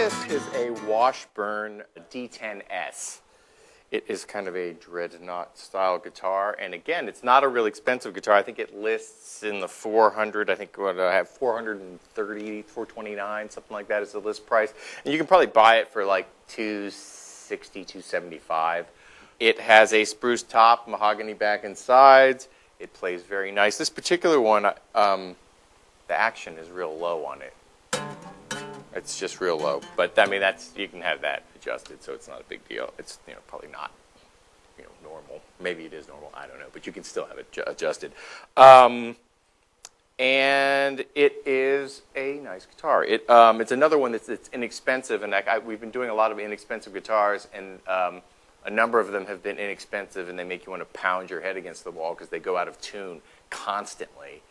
This is a Washburn D10S. It is kind of a dreadnought style guitar, and again, it's not a really expensive guitar. I think it lists in the 400. I think what I have 430, 429, something like that is the list price. And you can probably buy it for like 260, 275. It has a spruce top, mahogany back and sides. It plays very nice. This particular one, the action is real low on it. It's just real low, but I mean you can have that adjusted, so it's not a big deal. It's probably not normal. Maybe it is normal. I don't know, but you can still have it adjusted. And it is a nice guitar. It's another one that's inexpensive, and we've been doing a lot of inexpensive guitars, and a number of them have been inexpensive, and they make you want to pound your head against the wall because they go out of tune constantly.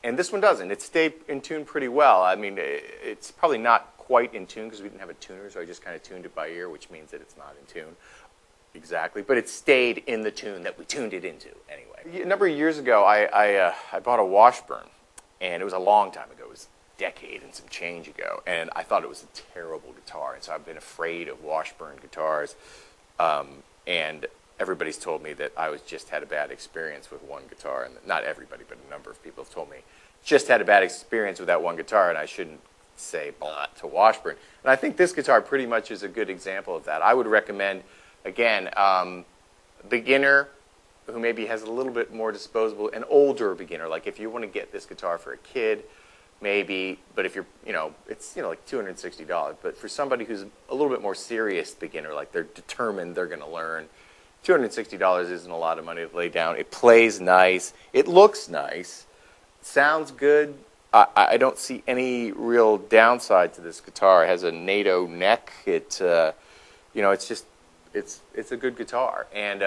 And this one doesn't. It stayed in tune pretty well. I mean, it's probably not quite in tune because we didn't have a tuner, so I just kind of tuned it by ear, which means that it's not in tune exactly. But it stayed in the tune that we tuned it into anyway. A number of years ago, I bought a Washburn, and it was a long time ago. It was a decade and some change ago, and I thought it was a terrible guitar, and so I've been afraid of Washburn guitars, and everybody's told me that I just had a bad experience with one guitar, and not everybody, but a number of people have told me just had a bad experience with that one guitar, and I shouldn't say blah to Washburn. And I think this guitar pretty much is a good example of that. I would recommend, again, a beginner who maybe has a little bit more disposable, an older beginner, like if you want to get this guitar for a kid, maybe, but if you're, it's like $260. But for somebody who's a little bit more serious beginner, like they're determined they're going to learn, $260 isn't a lot of money to lay down. It plays nice. It looks nice. Sounds good. I don't see any real downside to this guitar. It has a NATO neck. It's just it's a good guitar, and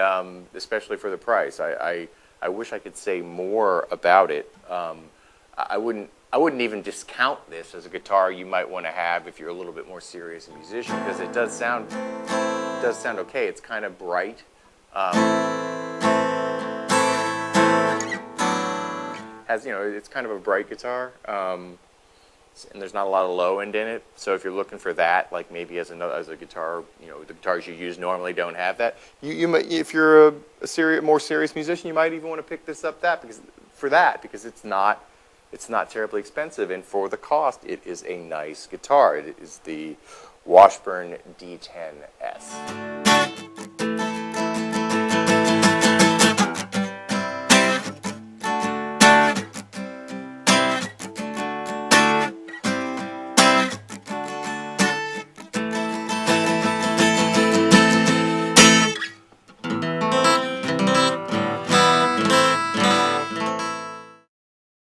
especially for the price. I wish I could say more about it. I wouldn't even discount this as a guitar you might want to have if you're a little bit more serious musician, because it does sound okay. It's kind of bright. It's kind of a bright guitar, and there's not a lot of low end in it. So if you're looking for that, like maybe as a guitar, the guitars you use normally don't have that. You might, if you're a more serious musician, you might even want to pick this up because it's not terribly expensive, and for the cost, it is a nice guitar. It is the Washburn D10S.